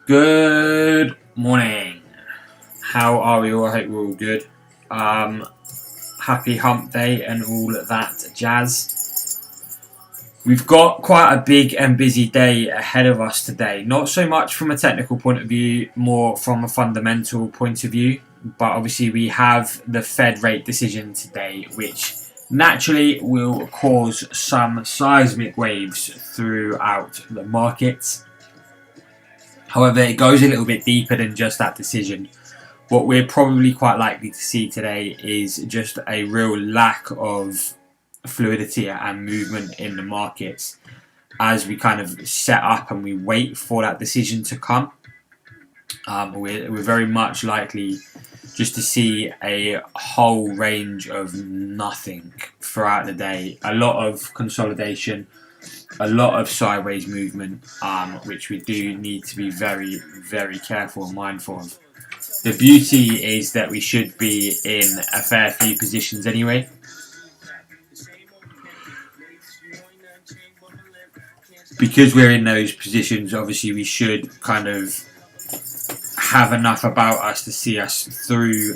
Good morning. How are we all? I hope we're all good. Happy hump day and all that jazz. We've got quite a big and busy day ahead of us today. Not so much from a technical point of view, more from a fundamental point of view. But obviously we have the Fed rate decision today, which naturally will cause some seismic waves throughout the markets. However, it goes a little bit deeper than just that decision. What we're probably quite likely to see today is just a real lack of fluidity and movement in the markets as we kind of set up and we wait for that decision to come. We're very much likely just to see a whole range of nothing throughout the day. A lot of consolidation, a lot of sideways movement, which we do need to be very, very careful and mindful of. The beauty is that we should be in a fair few positions anyway. Because we're in those positions, obviously we should kind of have enough about us to see us through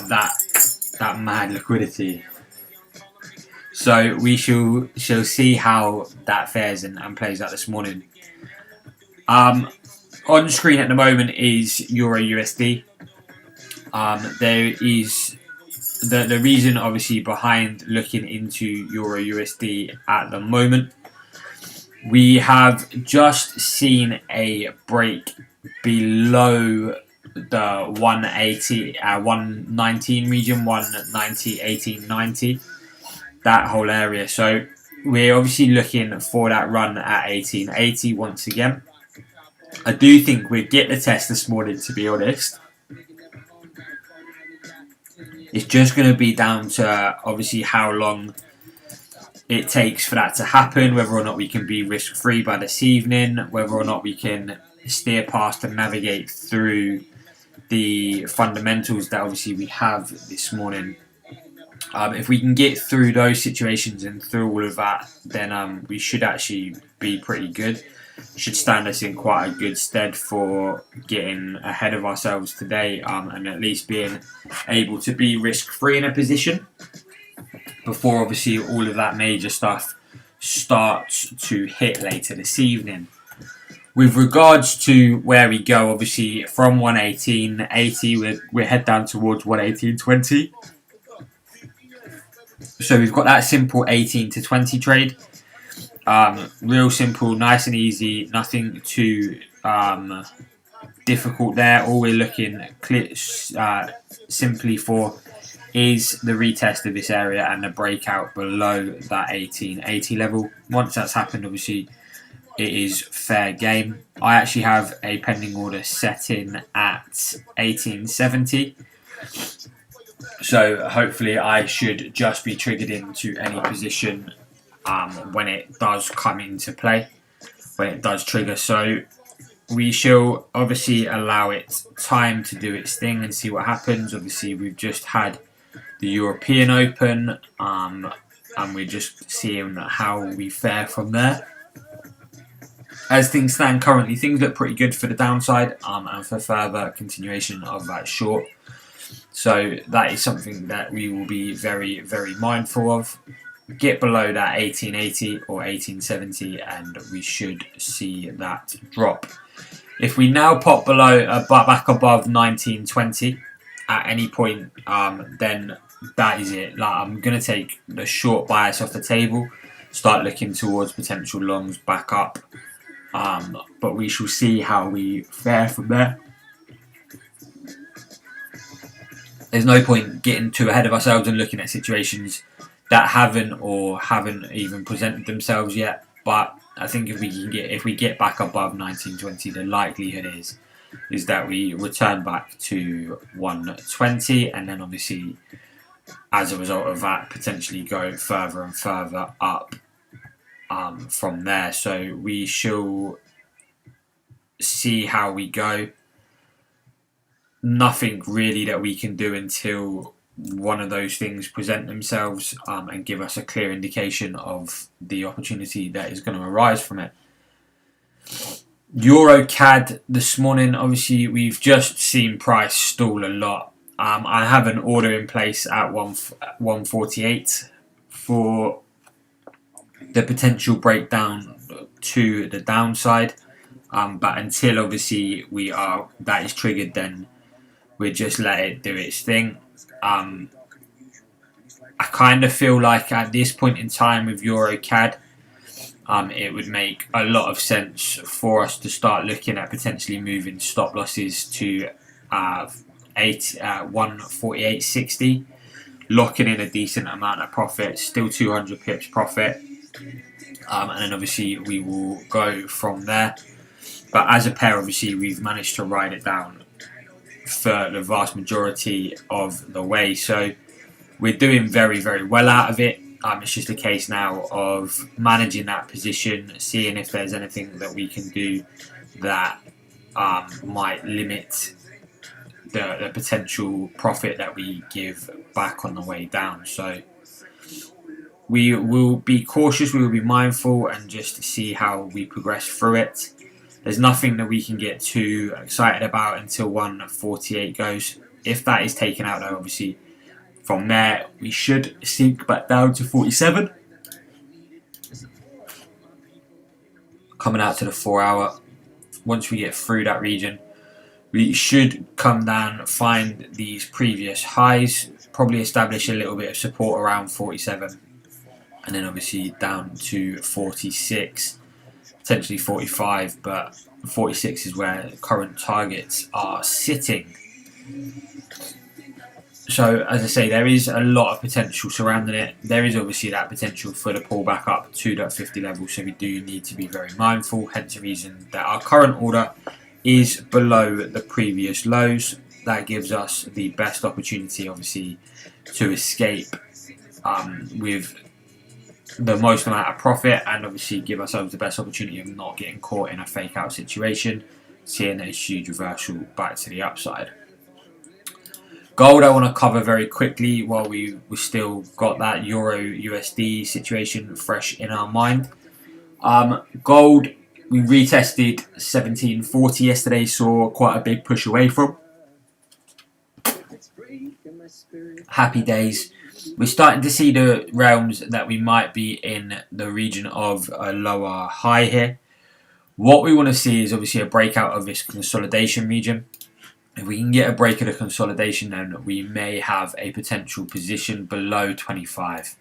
that mad liquidity. So we shall see how that fares and plays out this morning. On screen at the moment is Euro USD. There is the reason obviously behind looking into Euro USD at the moment. We have just seen a break below the 180, 119 region, 190, 1890. That whole area. So we're obviously looking for that run at 1880 once again. I do think we'd get the test this morning, to be honest. It's just going to be down to obviously how long it takes for that to happen, whether or not we can be risk-free by this evening, whether or not we can steer past and navigate through the fundamentals that obviously we have this morning. If we can get through those situations and through all of that, then we should actually be pretty good. Should stand us in quite a good stead for getting ahead of ourselves today, and at least being able to be risk-free in a position before obviously all of that major stuff starts to hit later this evening. With regards to where we go, obviously from 118.80 we're head down towards 118.20. So we've got that simple 18 to 20 trade. Real simple, nice and easy, nothing too difficult there. All we're looking simply for is the retest of this area and the breakout below that 1880 level. Once that's happened, obviously it is fair game. I actually have a pending order set in at 1870. So hopefully I should just be triggered into any position when it does come into play, when it does trigger. So we shall obviously allow it time to do its thing and see what happens. Obviously we've just had the European Open, and we're just seeing how we fare from there. As things stand currently, things look pretty good for the downside, and for further continuation of that short. So that is something that we will be very, very mindful of. Get below that 1880 or 1870 and we should see that drop. If we now pop below, back above 1920 at any point, then that is it. Like, I'm going to take the short bias off the table, start looking towards potential longs back up, but we shall see how we fare from there. there's no point getting too ahead of ourselves and looking at situations that haven't even presented themselves yet. But I think if we get back above 1920, the likelihood is that we return back to 120, and then obviously as a result of that potentially go further and further up from there. So we shall see how we go. Nothing really that we can do until one of those things present themselves and give us a clear indication of the opportunity that is going to arise from it. Euro CAD this morning, obviously we've just seen price stall a lot. I have an order in place at 148 for the potential breakdown to the downside, but until obviously that is triggered, then we just let it do its thing. I kind of feel like at this point in time with Euro CAD, it would make a lot of sense for us to start looking at potentially moving stop losses to 148.60, locking in a decent amount of profit, still 200 pips profit, and then obviously we will go from there. But as a pair, obviously we've managed to ride it down for the vast majority of the way, so we're doing very, very well out of it. It's just a case now of managing that position, seeing if there's anything that we can do that might limit the potential profit that we give back on the way down. So we will be cautious, we will be mindful, and just see how we progress through it. There's nothing that we can get too excited about until 148 goes. If that is taken out, though, obviously from there we should sink back down to 47. Coming out to the 4 hour, once we get through that region, we should come down, find these previous highs, probably establish a little bit of support around 47, and then obviously down to 46, potentially 45, but 46 is where current targets are sitting. So as I say, there is a lot of potential surrounding it. There is obviously that potential for the pullback up to that 50 level, so we do need to be very mindful, hence the reason that our current order is below the previous lows. That gives us the best opportunity obviously to escape with the most amount of profit, and obviously give ourselves the best opportunity of not getting caught in a fake out situation, seeing a huge reversal back to the upside. Gold I want to cover very quickly while we still got that Euro USD situation fresh in our mind. Gold, we retested 1740 yesterday, saw quite a big push away from. Happy days. We're starting to see the realms that we might be in the region of a lower high here. What we want to see is obviously a breakout of this consolidation region. If we can get a break of the consolidation, then we may have a potential position below 25.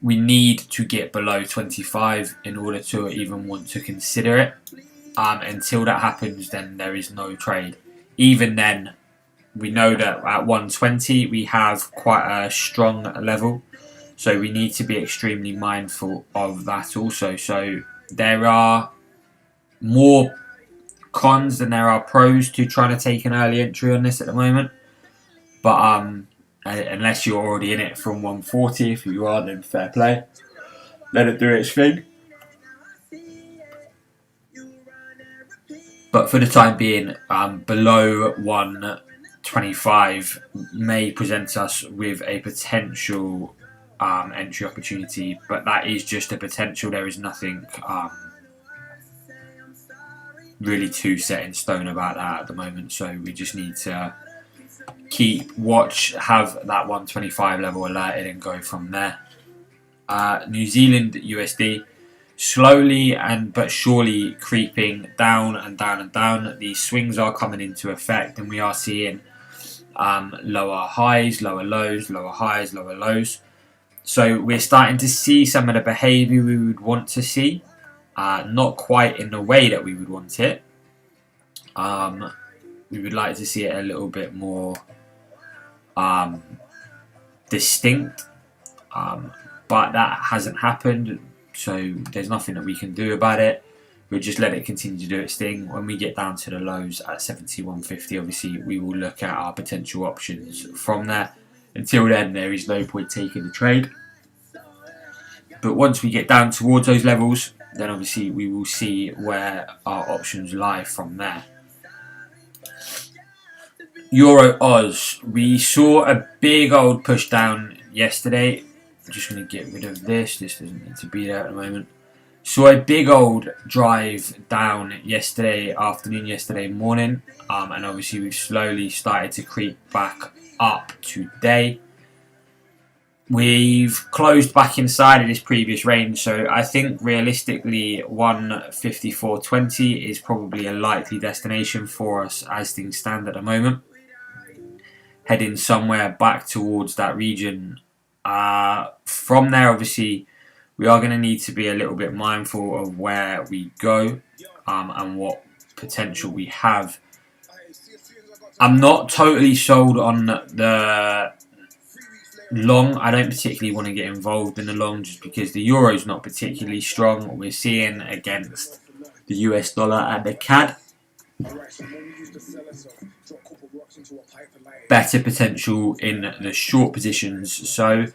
We need to get below 25 in order to even want to consider it. Until that happens, then there is no trade. Even then, we know that at 120 we have quite a strong level, so we need to be extremely mindful of that also. So there are more cons than there are pros to trying to take an early entry on this at the moment, but unless you're already in it from 140, if you are, then fair play, let it do its thing. But for the time being, below 125 may present us with a potential entry opportunity, but that is just a potential. There is nothing really too set in stone about that at the moment, so we just need to keep watch, have that 125 level alerted, and go from there. New Zealand USD slowly but surely creeping down and down and down. These swings are coming into effect, and we are seeing lower highs, lower lows, lower highs, lower lows. So we're starting to see some of the behaviour we would want to see. Not quite in the way that we would want it. We would like to see it a little bit more distinct, but that hasn't happened, so there's nothing that we can do about it. We'll just let it continue to do its thing. When we get down to the lows at 71.50, obviously we will look at our potential options from there. Until then, there is no point taking the trade. But once we get down towards those levels, then obviously we will see where our options lie from there. Euro Oz, we saw a big old push down yesterday. I'm just going to get rid of this. This doesn't need to be there at the moment. Saw a big old drive down yesterday afternoon, yesterday morning, and obviously we've slowly started to creep back up today. We've closed back inside of this previous range, so I think realistically 154.20 is probably a likely destination for us as things stand at the moment. Heading somewhere back towards that region. From there, obviously, we are going to need to be a little bit mindful of where we go and what potential we have. I'm not totally sold on the long. I don't particularly want to get involved in the long just because the euro's not particularly strong. We're seeing against the US dollar and the CAD better potential in the short positions, so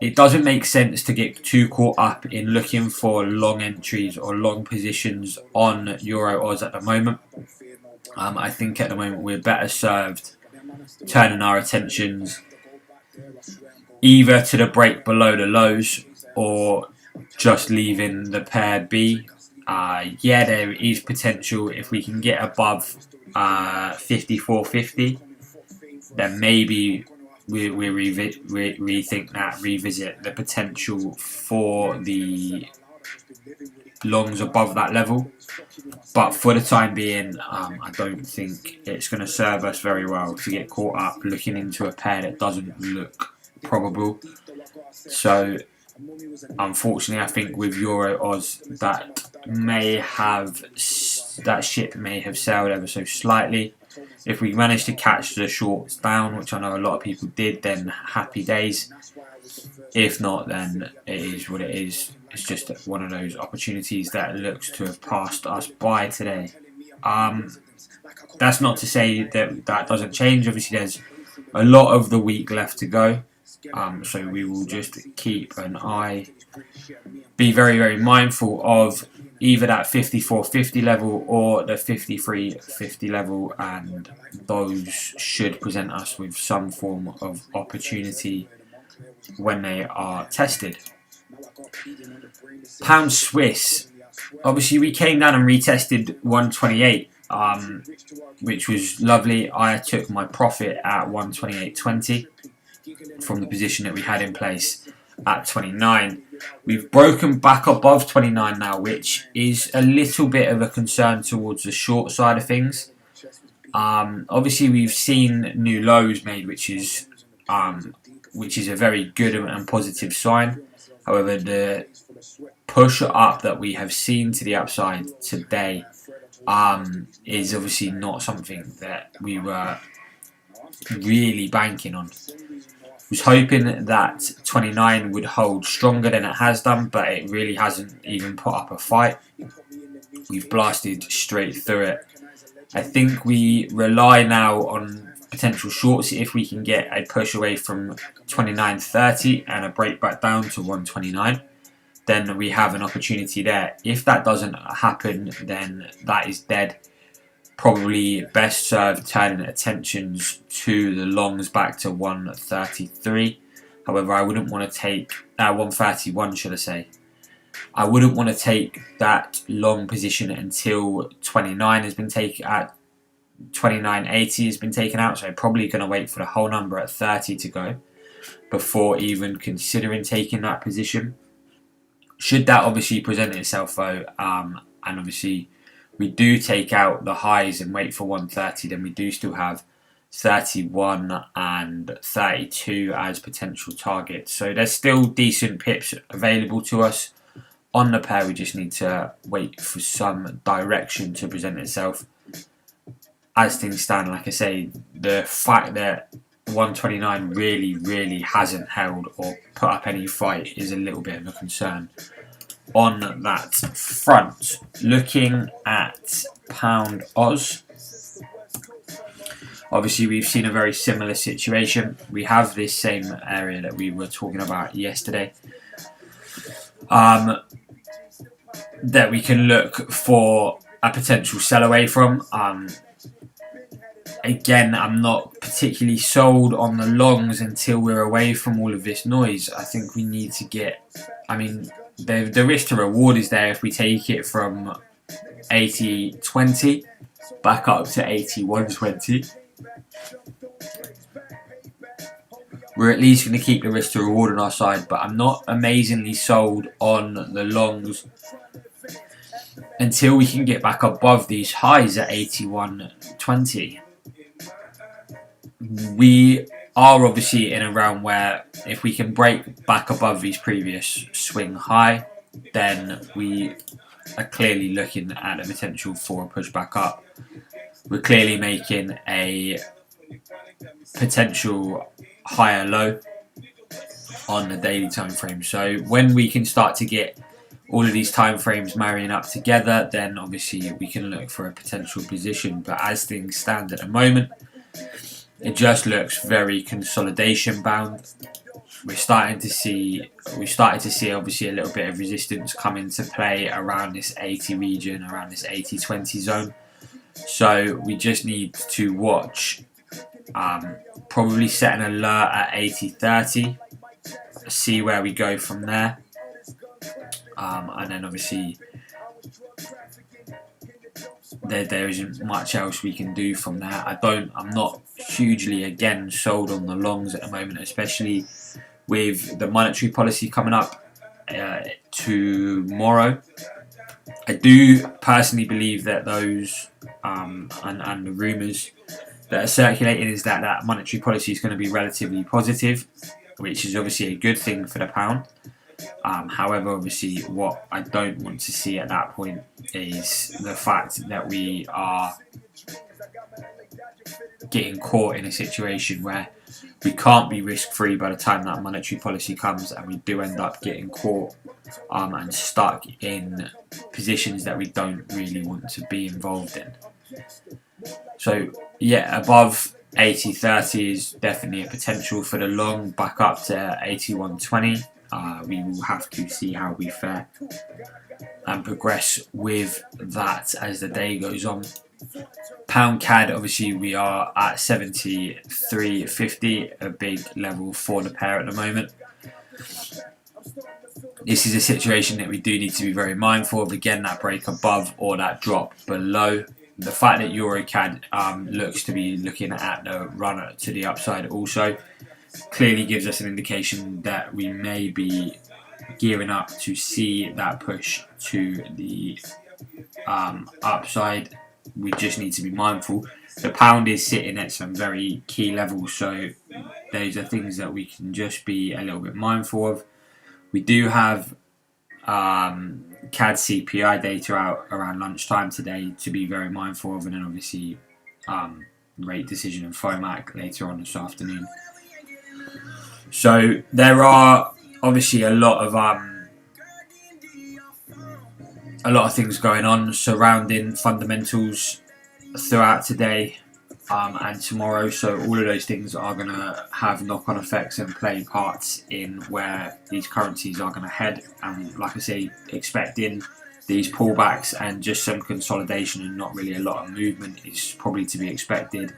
it doesn't make sense to get too caught up in looking for long entries or long positions on Euro Oz at the moment. I think at the moment we're better served turning our attentions either to the break below the lows or just leaving the pair be. Yeah, there is potential if we can get above 54.50, then maybe we rethink that, revisit the potential for the longs above that level. But for the time being, I don't think it's going to serve us very well to get caught up looking into a pair that doesn't look probable. So unfortunately, I think with Euro Oz that ship may have sailed ever so slightly. If we manage to catch the shorts down, which I know a lot of people did, then happy days. If not, then it is what it is. It's just one of those opportunities that looks to have passed us by today. That's not to say that that doesn't change. Obviously, there's a lot of the week left to go. So we will just keep an eye, be very, very mindful of either that 54.50 level or the 53.50 level, and those should present us with some form of opportunity when they are tested. Pound Swiss, obviously we came down and retested 128, which was lovely. I took my profit at 128.20 from the position that we had in place at 29. We've broken back above 29 now, which is a little bit of a concern towards the short side of things. Obviously, we've seen new lows made, which is a very good and positive sign. However, the push up that we have seen to the upside today is obviously not something that we were really banking on. Was hoping that 29 would hold stronger than it has done, but it really hasn't even put up a fight. We've blasted straight through it. I think we rely now on potential shorts if we can get a push away from 29.30 and a break back down to 129. Then we have an opportunity there. If that doesn't happen, then that is dead. Probably best served turning attentions to the longs back to 133. However, I wouldn't want to take 131, should I say. I wouldn't want to take that long position until 29 has been taken at 29.80 has been taken out. So I'm probably going to wait for the whole number at 30 to go before even considering taking that position. Should that obviously present itself though, and obviously we do take out the highs and wait for 130, then we do still have 31 and 32 as potential targets. So there's still decent pips available to us on the pair. We just need to wait for some direction to present itself. As things stand, like I say, the fact that 129 really hasn't held or put up any fight is a little bit of a concern on that front. Looking at pound Oz, obviously we've seen a very similar situation. We have this same area that we were talking about yesterday, that we can look for a potential sell away from. Again, I'm not particularly sold on the longs until we're away from all of this noise. I think we need to get, the risk to reward is there if we take it from 80.20 back up to 81.20. We're at least going to keep the risk to reward on our side, but I'm not amazingly sold on the longs until we can get back above these highs at 81.20. We are obviously in a realm where if we can break back above these previous swing high, then we are clearly looking at a potential for a push back up. We're clearly making a potential higher low on the daily time frame. So when we can start to get all of these time frames marrying up together, then obviously we can look for a potential position. But as things stand at the moment, it just looks very consolidation bound. We started to see obviously a little bit of resistance come into play around this 80 region, around this 80-20 zone. So we just need to watch, probably set an alert at 80-30, see where we go from there, and then obviously there isn't much else we can do from there. I'm not hugely again sold on the longs at the moment, especially with the monetary policy coming up tomorrow. I do personally believe that those and the rumours that are circulating is that monetary policy is going to be relatively positive, which is obviously a good thing for the pound. However, obviously what I don't want to see at that point is the fact that we are getting caught in a situation where we can't be risk-free by the time that monetary policy comes, and we do end up getting caught and stuck in positions that we don't really want to be involved in. So yeah, above 80-30 is definitely a potential for the long, back up to 81-20. We will have to see how we fare and progress with that as the day goes on. Pound CAD, obviously we are at 73.50, a big level for the pair at the moment. This is a situation that we do need to be very mindful of. Again, that break above or that drop below. The fact that Euro CAD looks to be looking at the runner to the upside also clearly gives us an indication that we may be gearing up to see that push to the upside. We just need to be mindful. The pound is sitting at some very key levels, so those are things that we can just be a little bit mindful of. We do have CAD CPI data out around lunchtime today to be very mindful of, and then obviously rate decision and FOMAC later on this afternoon. So there are obviously a lot of things going on surrounding fundamentals throughout today and tomorrow. So all of those things are going to have knock-on effects and play parts in where these currencies are going to head. And like I say, expecting these pullbacks and just some consolidation and not really a lot of movement is probably to be expected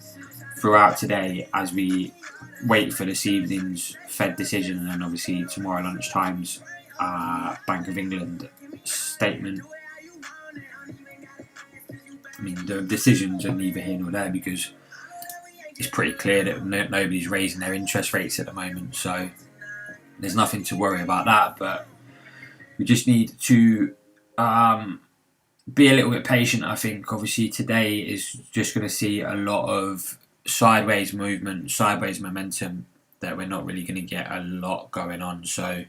throughout today as we wait for this evening's Fed decision, and then obviously tomorrow lunchtime's Bank of England statement. I mean, the decisions are neither here nor there because it's pretty clear that nobody's raising their interest rates at the moment, so there's nothing to worry about that. But we just need to be a little bit patient. I think obviously today is just going to see a lot of sideways movement, sideways momentum, that we're not really going to get a lot going on. So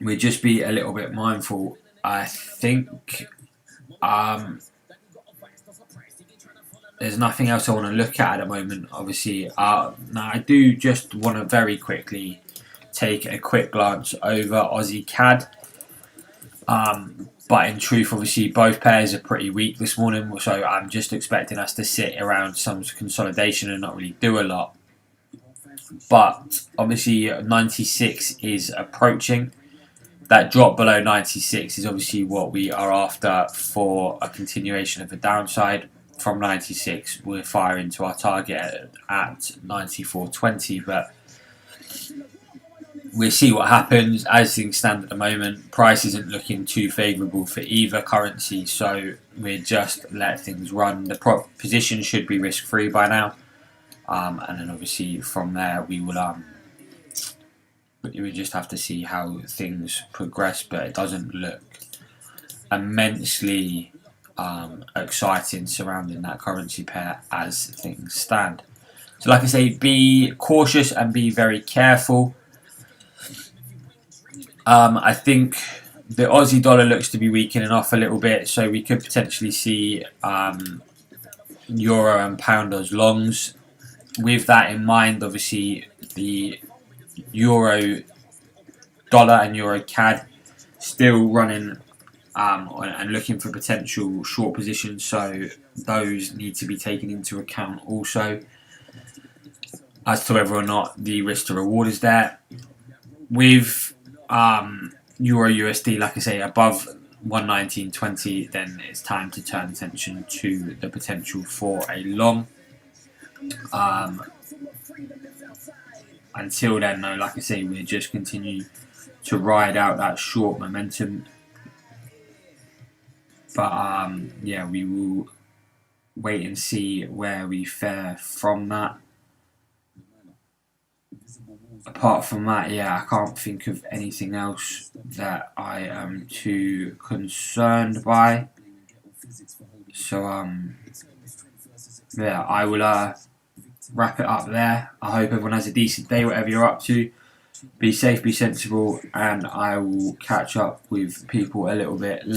we just be a little bit mindful. I think there's nothing else I want to look at the moment. Obviously, now I do just want to very quickly take a quick glance over Aussie CAD. But in truth, obviously, both pairs are pretty weak this morning, so I'm just expecting us to sit around some consolidation and not really do a lot. But obviously, 96 is approaching. That drop below 96 is obviously what we are after for a continuation of the downside. From 96, we're firing to our target at 94.20, but we'll see what happens. As things stand at the moment, price isn't looking too favourable for either currency, so we just let things run. The position should be risk-free by now, and then obviously from there we will we just have to see how things progress, but it doesn't look immensely exciting surrounding that currency pair as things stand. So like I say, be cautious and be very careful. I think the Aussie dollar looks to be weakening off a little bit, so we could potentially see euro and pound as longs. With that in mind, obviously the euro dollar and euro CAD still running and looking for potential short positions, so those need to be taken into account also as to whether or not the risk to reward is there. With Euro USD, like I say, above 119.20, then it's time to turn attention to the potential for a long. Until then, though, like I say, we'll just continue to ride out that short momentum. But yeah, we will wait and see where we fare from that. Apart from that, yeah, I can't think of anything else that I am too concerned by. So yeah, I will wrap it up there. I hope everyone has a decent day, whatever you're up to. Be safe, be sensible, and I will catch up with people a little bit later.